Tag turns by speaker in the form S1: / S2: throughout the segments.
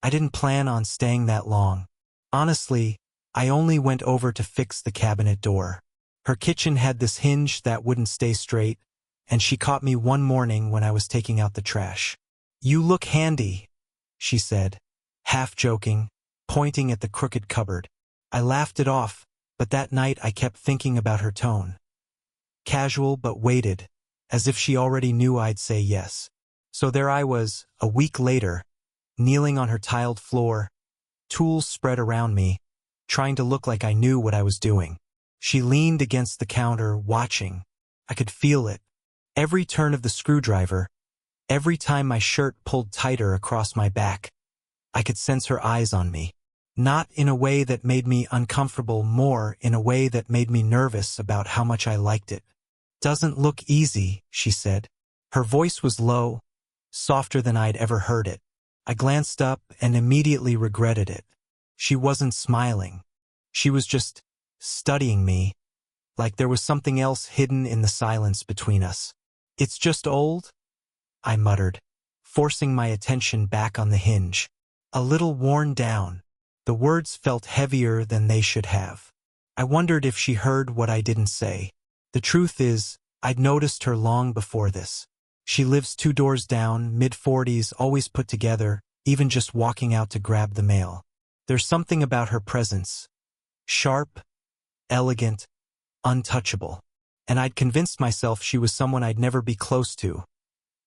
S1: I didn't plan on staying that long. Honestly, I only went over to fix the cabinet door. Her kitchen had this hinge that wouldn't stay straight, and she caught me one morning when I was taking out the trash. "You look handy," she said, half joking, pointing at the crooked cupboard. I laughed it off, but that night I kept thinking about her tone. Casual but weighted, as if she already knew I'd say yes. So there I was, a week later, kneeling on her tiled floor, tools spread around me, trying to look like I knew what I was doing. She leaned against the counter, watching. I could feel it. Every turn of the screwdriver, every time my shirt pulled tighter across my back, I could sense her eyes on me. Not in a way that made me uncomfortable, more in a way that made me nervous about how much I liked it. "Doesn't look easy," she said. Her voice was low, softer than I'd ever heard it. I glanced up and immediately regretted it. She wasn't smiling. She was just studying me, like there was something else hidden in the silence between us. "It's just old," I muttered, forcing my attention back on the hinge. "A little worn down." The words felt heavier than they should have. I wondered if she heard what I didn't say. The truth is, I'd noticed her long before this. She lives 2 doors down, mid-40s, always put together, even just walking out to grab the mail. There's something about her presence. Sharp, elegant, untouchable. And I'd convinced myself she was someone I'd never be close to.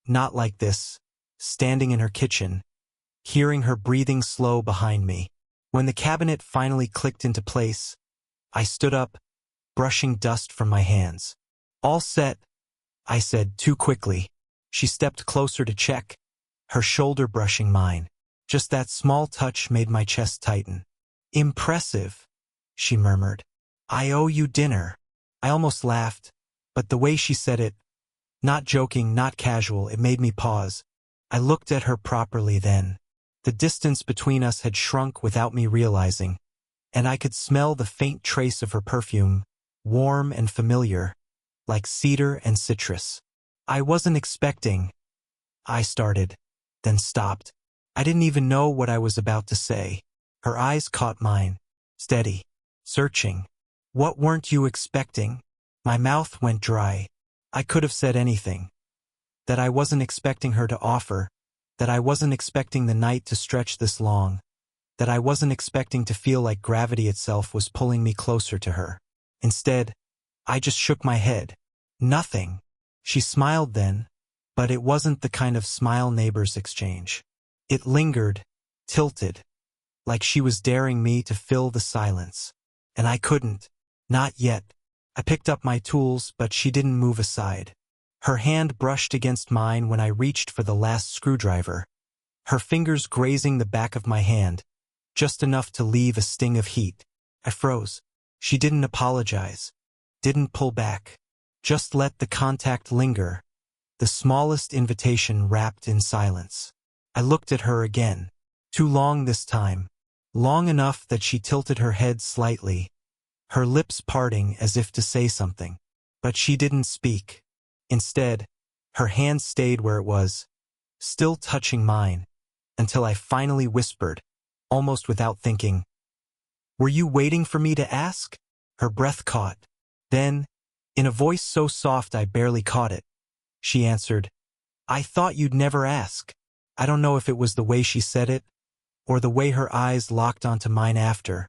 S1: Not like this, standing in her kitchen, hearing her breathing slow behind me. When the cabinet finally clicked into place, I stood up, brushing dust from my hands. "All set," I said too quickly. She stepped closer to check, her shoulder brushing mine. Just that small touch made my chest tighten. "Impressive," she murmured. "I owe you dinner." I almost laughed, but the way she said it, not joking, not casual, it made me pause. I looked at her properly then. The distance between us had shrunk without me realizing, and I could smell the faint trace of her perfume, warm and familiar, like cedar and citrus. "I wasn't expecting," I started, then stopped. I didn't even know what I was about to say. Her eyes caught mine, steady, searching. "What weren't you expecting?" My mouth went dry. I could have said anything. That I wasn't expecting her to offer, that I wasn't expecting the night to stretch this long, that I wasn't expecting to feel like gravity itself was pulling me closer to her. Instead, I just shook my head. Nothing. She smiled then, but it wasn't the kind of smile neighbors exchange. It lingered, tilted, like she was daring me to fill the silence. And I couldn't. Not yet. I picked up my tools, but she didn't move aside. Her hand brushed against mine when I reached for the last screwdriver, her fingers grazing the back of my hand, just enough to leave a sting of heat. I froze. She didn't apologize, didn't pull back, just let the contact linger, the smallest invitation wrapped in silence. I looked at her again, too long this time, long enough that she tilted her head slightly, her lips parting as if to say something. But she didn't speak. Instead, her hand stayed where it was, still touching mine, until I finally whispered, almost without thinking, "Were you waiting for me to ask?" Her breath caught. Then, in a voice so soft I barely caught it, she answered, "I thought you'd never ask." I don't know if it was the way she said it, or the way her eyes locked onto mine after,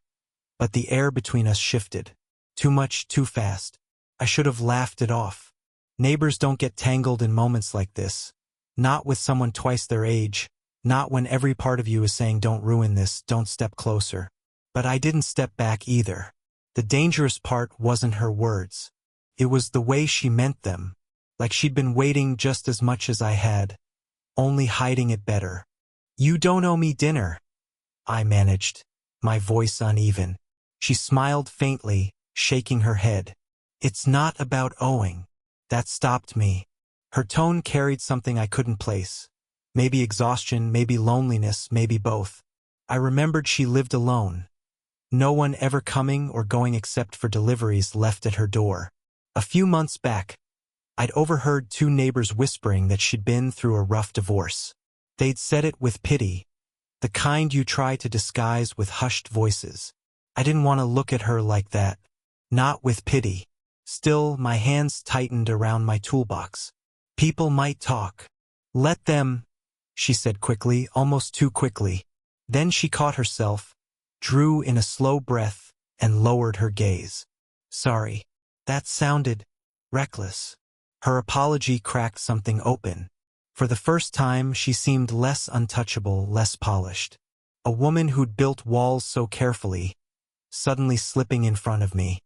S1: but the air between us shifted. Too much, too fast. I should have laughed it off. Neighbors don't get tangled in moments like this. Not with someone twice their age. Not when every part of you is saying don't ruin this, don't step closer. But I didn't step back either. The dangerous part wasn't her words. It was the way she meant them. Like she'd been waiting just as much as I had, only hiding it better. "You don't owe me dinner," I managed, my voice uneven. She smiled faintly, shaking her head. "It's not about owing." That stopped me. Her tone carried something I couldn't place. Maybe exhaustion, maybe loneliness, maybe both. I remembered she lived alone. No one ever coming or going except for deliveries left at her door. A few months back, I'd overheard 2 neighbors whispering that she'd been through a rough divorce. They'd said it with pity, the kind you try to disguise with hushed voices. I didn't want to look at her like that, not with pity. Still, my hands tightened around my toolbox. People might talk. Let them, she said quickly, almost too quickly. Then she caught herself, drew in a slow breath, and lowered her gaze. Sorry. That sounded reckless. Her apology cracked something open. For the first time, she seemed less untouchable, less polished. A woman who'd built walls so carefully, suddenly slipping in front of me.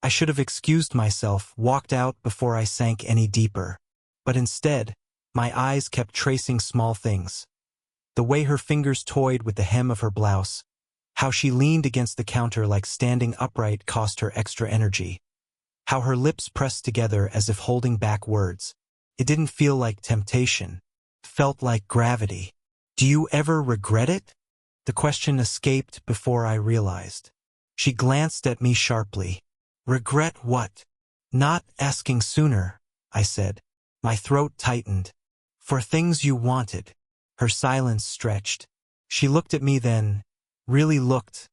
S1: I should have excused myself, walked out before I sank any deeper. But instead, my eyes kept tracing small things. The way her fingers toyed with the hem of her blouse, how she leaned against the counter like standing upright cost her extra energy, how her lips pressed together as if holding back words. It didn't feel like temptation. It felt like gravity. Do you ever regret it? The question escaped before I realized. She glanced at me sharply. Regret what? Not asking sooner, I said. My throat tightened. For things you wanted. Her silence stretched. She looked at me then, really looked,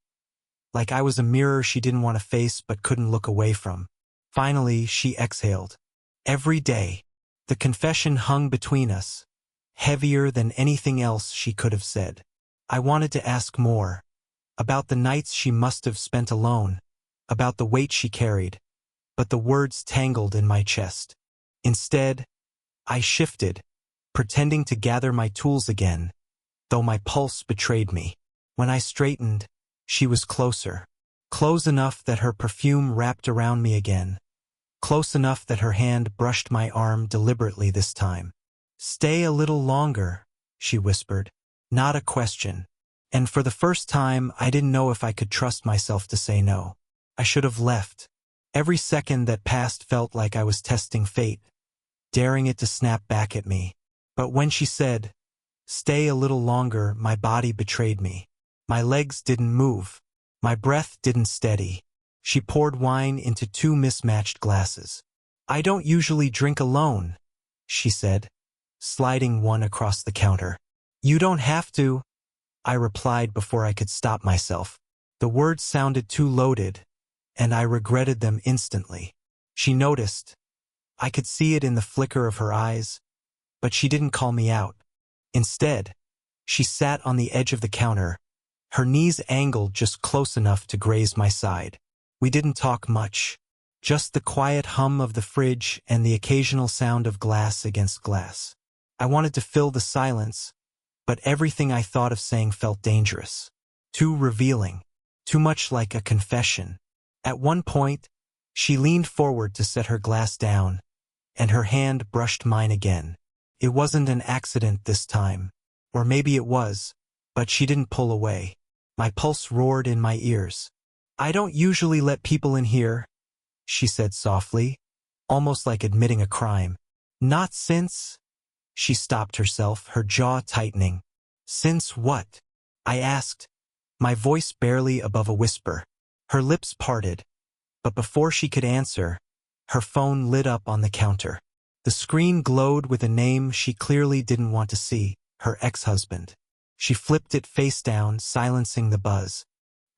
S1: like I was a mirror she didn't want to face but couldn't look away from. Finally, she exhaled. Every day. The confession hung between us, heavier than anything else she could have said. I wanted to ask more. About the nights she must have spent alone, about the weight she carried, but the words tangled in my chest. Instead, I shifted, pretending to gather my tools again, though my pulse betrayed me. When I straightened, she was closer. Close enough that her perfume wrapped around me again. Close enough that her hand brushed my arm deliberately this time. Stay a little longer, she whispered. Not a question. And for the first time, I didn't know if I could trust myself to say no. I should have left. Every second that passed felt like I was testing fate, daring it to snap back at me. But when she said, stay a little longer, my body betrayed me. My legs didn't move. My breath didn't steady. She poured wine into 2 mismatched glasses. I don't usually drink alone, she said, sliding one across the counter. You don't have to, I replied before I could stop myself. The words sounded too loaded, and I regretted them instantly. She noticed. I could see it in the flicker of her eyes, but she didn't call me out. Instead, she sat on the edge of the counter, her knees angled just close enough to graze my side. We didn't talk much, just the quiet hum of the fridge and the occasional sound of glass against glass. I wanted to fill the silence, but everything I thought of saying felt dangerous. Too revealing. Too much like a confession. At one point, she leaned forward to set her glass down, and her hand brushed mine again. It wasn't an accident this time. Or maybe it was, but she didn't pull away. My pulse roared in my ears. I don't usually let people in here, she said softly, almost like admitting a crime. Not since... She stopped herself, her jaw tightening. Since what? I asked, my voice barely above a whisper. Her lips parted, but before she could answer, her phone lit up on the counter. The screen glowed with a name she clearly didn't want to see, her ex-husband. She flipped it face down, silencing the buzz.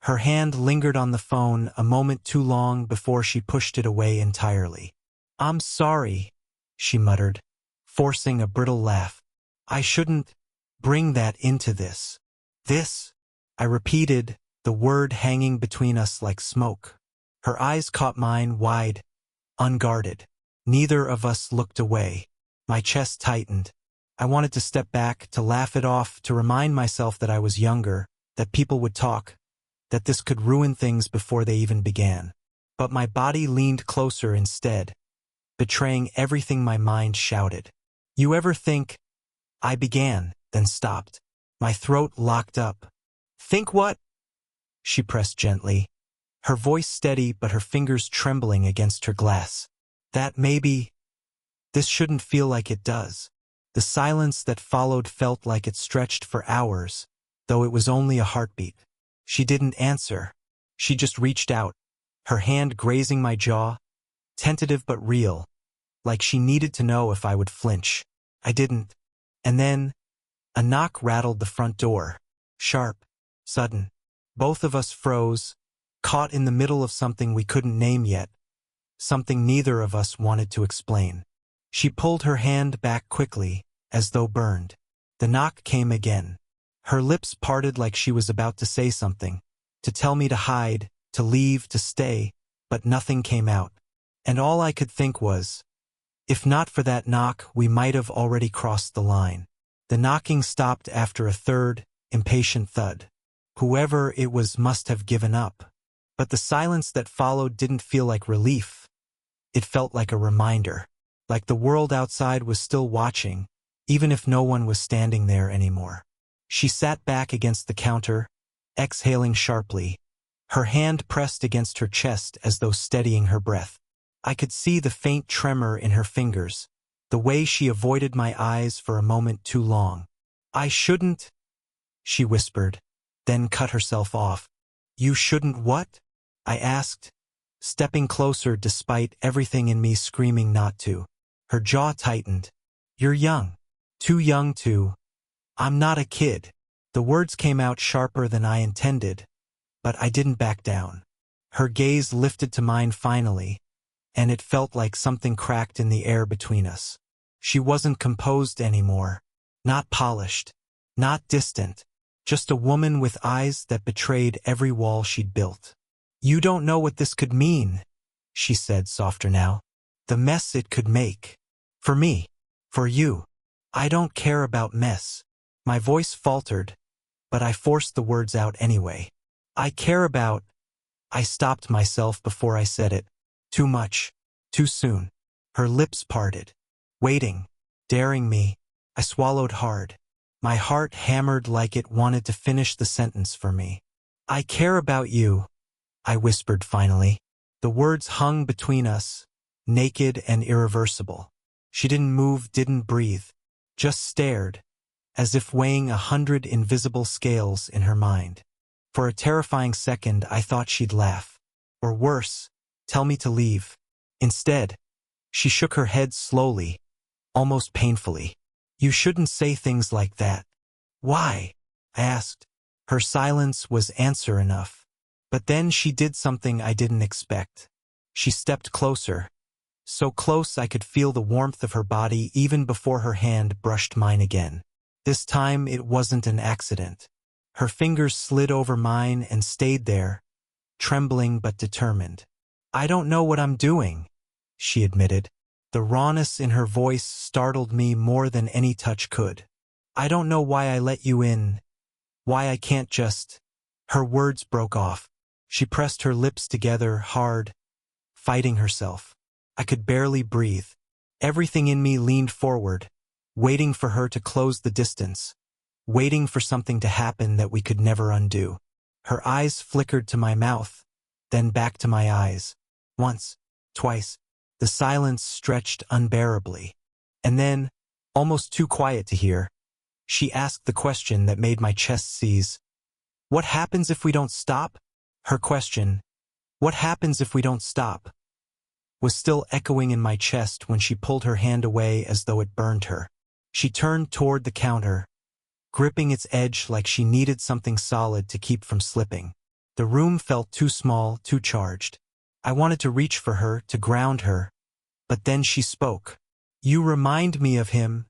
S1: Her hand lingered on the phone a moment too long before she pushed it away entirely. I'm sorry, she muttered, forcing a brittle laugh. I shouldn't bring that into this. This? I repeated, the word hanging between us like smoke. Her eyes caught mine wide, unguarded. Neither of us looked away. My chest tightened. I wanted to step back, to laugh it off, to remind myself that I was younger, that people would talk, that this could ruin things before they even began. But my body leaned closer instead, betraying everything my mind shouted. You ever think... I began, then stopped. My throat locked up. Think what? She pressed gently, her voice steady but her fingers trembling against her glass. That maybe... This shouldn't feel like it does. The silence that followed felt like it stretched for hours, though it was only a heartbeat. She didn't answer. She just reached out, her hand grazing my jaw, tentative but real, like she needed to know if I would flinch. I didn't. And then, a knock rattled the front door. Sharp. Sudden. Both of us froze, caught in the middle of something we couldn't name yet, something neither of us wanted to explain. She pulled her hand back quickly, as though burned. The knock came again. Her lips parted like she was about to say something, to tell me to hide, to leave, to stay, but nothing came out. And all I could think was, if not for that knock, we might have already crossed the line. The knocking stopped after a third, impatient thud. Whoever it was must have given up. But the silence that followed didn't feel like relief. It felt like a reminder, like the world outside was still watching, even if no one was standing there anymore. She sat back against the counter, exhaling sharply, her hand pressed against her chest as though steadying her breath. I could see the faint tremor in her fingers, the way she avoided my eyes for a moment too long. "I shouldn't," she whispered, then cut herself off. "You shouldn't what?" I asked, stepping closer despite everything in me screaming not to. Her jaw tightened. "You're young. Too young to. I'm not a kid." The words came out sharper than I intended, but I didn't back down. Her gaze lifted to mine finally, and it felt like something cracked in the air between us. She wasn't composed anymore, not polished, not distant, just a woman with eyes that betrayed every wall she'd built. "You don't know what this could mean," she said, softer now. "The mess it could make. For me. For you. I don't care about mess." My voice faltered, but I forced the words out anyway. "I care about—" I stopped myself before I said it. Too much. Too soon. Her lips parted. Waiting. Daring me. I swallowed hard. My heart hammered like it wanted to finish the sentence for me. "I care about you," I whispered finally. The words hung between us, naked and irreversible. She didn't move, didn't breathe, just stared, as if weighing 100 invisible scales in her mind. For a terrifying second, I thought she'd laugh. Or worse, tell me to leave. Instead, she shook her head slowly, almost painfully. "You shouldn't say things like that." "Why?" I asked. Her silence was answer enough. But then she did something I didn't expect. She stepped closer, so close I could feel the warmth of her body even before her hand brushed mine again. This time it wasn't an accident. Her fingers slid over mine and stayed there, trembling but determined. "I don't know what I'm doing," she admitted. The rawness in her voice startled me more than any touch could. "I don't know why I let you in, why I can't just—" Her words broke off. She pressed her lips together hard, fighting herself. I could barely breathe. Everything in me leaned forward, waiting for her to close the distance, waiting for something to happen that we could never undo. Her eyes flickered to my mouth, then back to my eyes. Once, twice. The silence stretched unbearably. And then, almost too quiet to hear, she asked the question that made my chest seize. "What happens if we don't stop?" Her question, "What happens if we don't stop?" was still echoing in my chest when she pulled her hand away as though it burned her. She turned toward the counter, gripping its edge like she needed something solid to keep from slipping. The room felt too small, too charged. I wanted to reach for her, to ground her, but then she spoke. "You remind me of him,"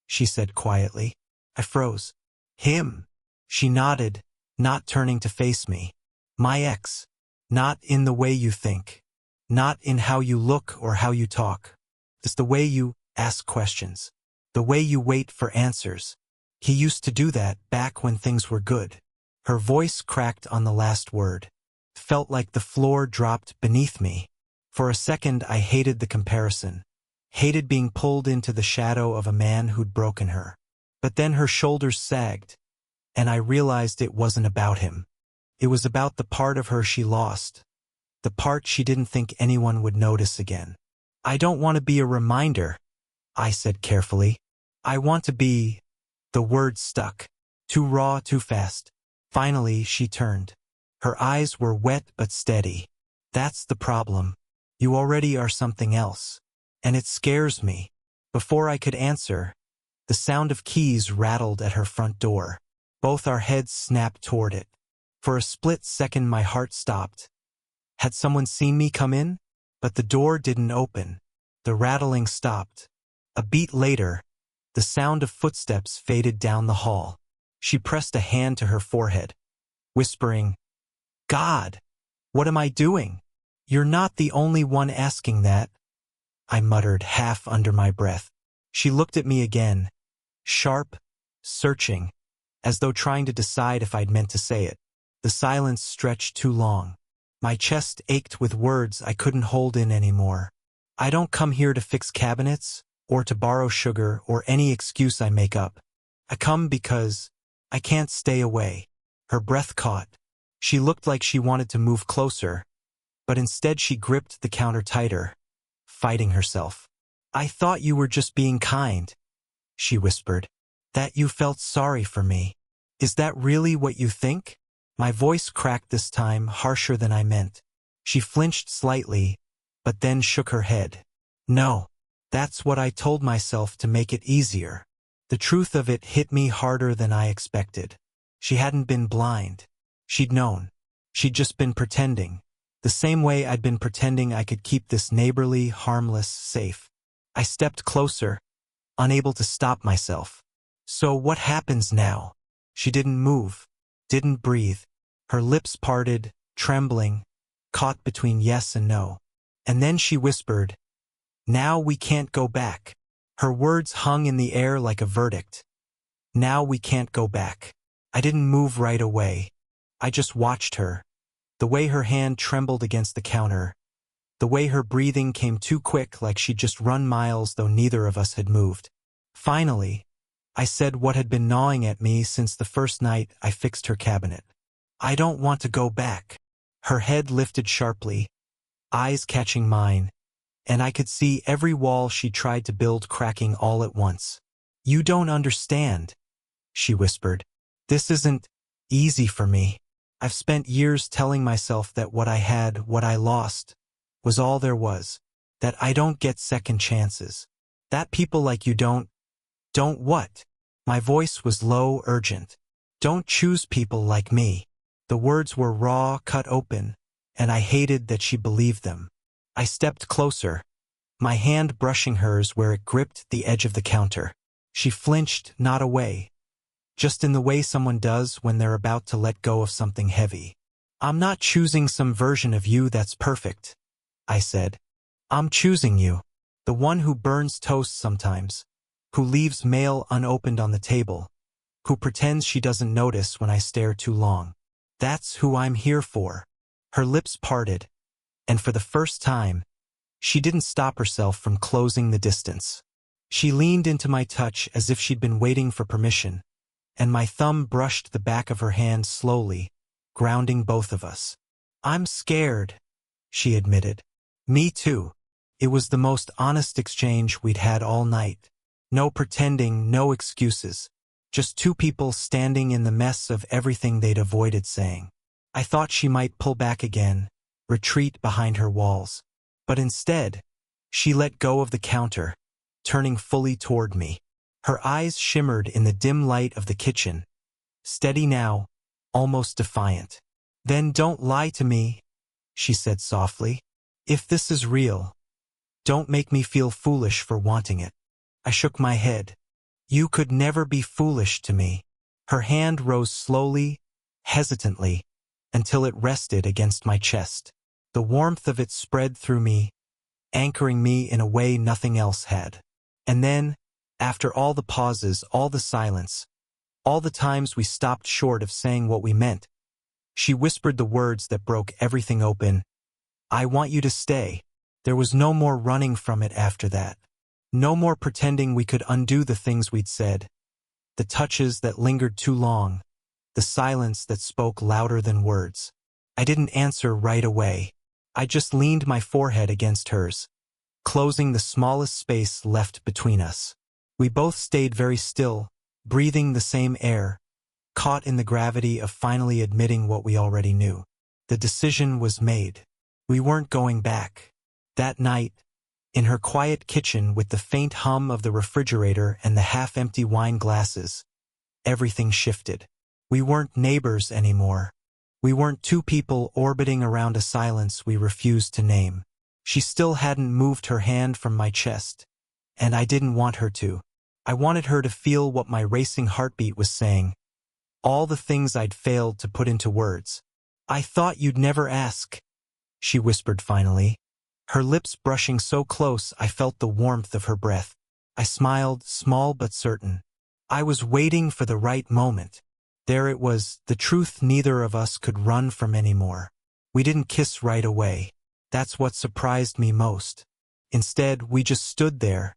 S1: she said quietly. I froze. "Him?" She nodded, not turning to face me. "My ex. Not in the way you think. Not in how you look or how you talk. It's the way you ask questions. The way you wait for answers. He used to do that back when things were good." Her voice cracked on the last word. Felt like the floor dropped beneath me. For a second I hated the comparison. Hated being pulled into the shadow of a man who'd broken her. But then her shoulders sagged, and I realized it wasn't about him. It was about the part of her she lost. The part she didn't think anyone would notice again. "I don't want to be a reminder," I said carefully. "I want to be—" The words stuck. Too raw, too fast. Finally, she turned. Her eyes were wet but steady. "That's the problem. You already are something else. And it scares me." Before I could answer, the sound of keys rattled at her front door. Both our heads snapped toward it. For a split second my heart stopped. Had someone seen me come in? But the door didn't open. The rattling stopped. A beat later, the sound of footsteps faded down the hall. She pressed a hand to her forehead, whispering, "God, what am I doing?" "You're not the only one asking that," I muttered half under my breath. She looked at me again, sharp, searching, as though trying to decide if I'd meant to say it. The silence stretched too long. My chest ached with words I couldn't hold in anymore. "I don't come here to fix cabinets, or to borrow sugar, or any excuse I make up. I come because I can't stay away." Her breath caught. She looked like she wanted to move closer, but instead she gripped the counter tighter, fighting herself. "I thought you were just being kind," she whispered. "That you felt sorry for me. Is that really what you think?" My voice cracked this time, harsher than I meant. She flinched slightly, but then shook her head. "No, that's what I told myself to make it easier." The truth of it hit me harder than I expected. She hadn't been blind. She'd known. She'd just been pretending, the same way I'd been pretending I could keep this neighborly, harmless safe. I stepped closer, unable to stop myself. "So what happens now?" She didn't move, didn't breathe. Her lips parted, trembling, caught between yes and no. And then she whispered, "Now we can't go back." Her words hung in the air like a verdict. Now we can't go back. I didn't move right away. I just watched her. The way her hand trembled against the counter. The way her breathing came too quick, like she'd just run miles though neither of us had moved. Finally, I said what had been gnawing at me since the first night I fixed her cabinet. "I don't want to go back." Her head lifted sharply, eyes catching mine, and I could see every wall she tried to build cracking all at once. "You don't understand," she whispered. "This isn't easy for me. I've spent years telling myself that what I had, what I lost, was all there was. That I don't get second chances. That people like you don't what?" My voice was low, urgent. "Don't choose people like me." The words were raw, cut open, and I hated that she believed them. I stepped closer, my hand brushing hers where it gripped the edge of the counter. She flinched, not away, just in the way someone does when they're about to let go of something heavy. "I'm not choosing some version of you that's perfect," I said. "I'm choosing you. The one who burns toast sometimes, who leaves mail unopened on the table, who pretends she doesn't notice when I stare too long. That's who I'm here for." Her lips parted, and for the first time, she didn't stop herself from closing the distance. She leaned into my touch as if she'd been waiting for permission, and my thumb brushed the back of her hand slowly, grounding both of us. "I'm scared," she admitted. "Me too." It was the most honest exchange we'd had all night. No pretending, no excuses. Just two people standing in the mess of everything they'd avoided saying. I thought she might pull back again, retreat behind her walls. But instead, she let go of the counter, turning fully toward me. Her eyes shimmered in the dim light of the kitchen, steady now, almost defiant. "Then don't lie to me," she said softly. "If this is real, don't make me feel foolish for wanting it." I shook my head. "You could never be foolish to me." Her hand rose slowly, hesitantly, until it rested against my chest. The warmth of it spread through me, anchoring me in a way nothing else had. And then, after all the pauses, all the silence, all the times we stopped short of saying what we meant, she whispered the words that broke everything open. "I want you to stay." There was no more running from it after that. No more pretending we could undo the things we'd said, the touches that lingered too long, the silence that spoke louder than words. I didn't answer right away. I just leaned my forehead against hers, closing the smallest space left between us. We both stayed very still, breathing the same air, caught in the gravity of finally admitting what we already knew. The decision was made. We weren't going back. That night, in her quiet kitchen with the faint hum of the refrigerator and the half-empty wine glasses, everything shifted. We weren't neighbors anymore. We weren't two people orbiting around a silence we refused to name. She still hadn't moved her hand from my chest, and I didn't want her to. I wanted her to feel what my racing heartbeat was saying, all the things I'd failed to put into words. "I thought you'd never ask," she whispered finally, her lips brushing so close I felt the warmth of her breath. I smiled, small but certain. I was waiting for the right moment. There it was, the truth neither of us could run from anymore. We didn't kiss right away. That's what surprised me most. Instead, we just stood there,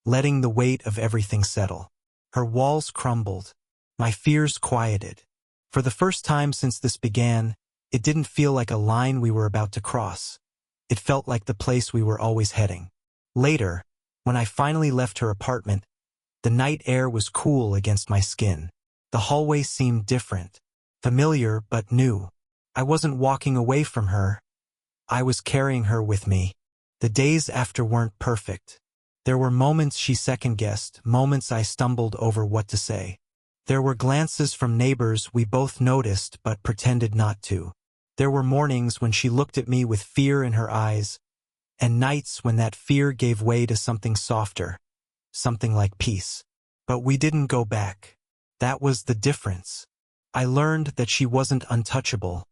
S1: letting the weight of everything settle. Her walls crumbled. My fears quieted. For the first time since this began, it didn't feel like a line we were about to cross. It felt like the place we were always heading. Later, when I finally left her apartment, the night air was cool against my skin. The hallway seemed different, familiar but new. I wasn't walking away from her. I was carrying her with me. The days after weren't perfect. There were moments she second-guessed, moments I stumbled over what to say. There were glances from neighbors we both noticed but pretended not to. There were mornings when she looked at me with fear in her eyes, and nights when that fear gave way to something softer, something like peace. But we didn't go back. That was the difference. I learned that she wasn't untouchable,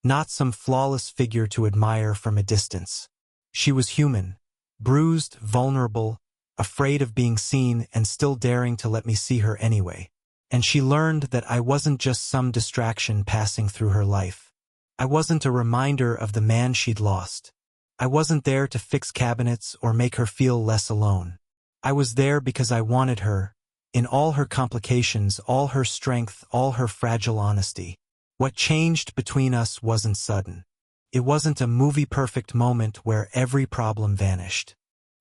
S1: not some flawless figure to admire from a distance. She was human, bruised, vulnerable, afraid of being seen and still daring to let me see her anyway. And she learned that I wasn't just some distraction passing through her life. I wasn't a reminder of the man she'd lost. I wasn't there to fix cabinets or make her feel less alone. I was there because I wanted her, in all her complications, all her strength, all her fragile honesty. What changed between us wasn't sudden. It wasn't a movie-perfect moment where every problem vanished.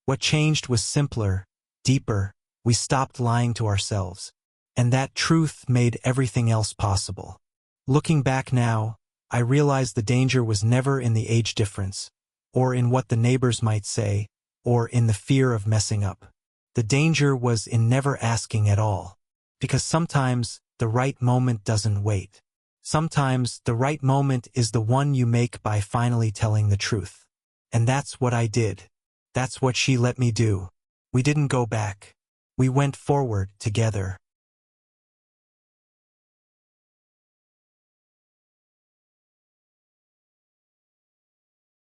S1: What changed was simpler, deeper. We stopped lying to ourselves. And that truth made everything else possible. Looking back now, I realize the danger was never in the age difference, or in what the neighbors might say, or in the fear of messing up. The danger was in never asking at all. Because sometimes the right moment doesn't wait. Sometimes the right moment is the one you make by finally telling the truth. And that's what I did. That's what she let me do. We didn't go back. We went forward together.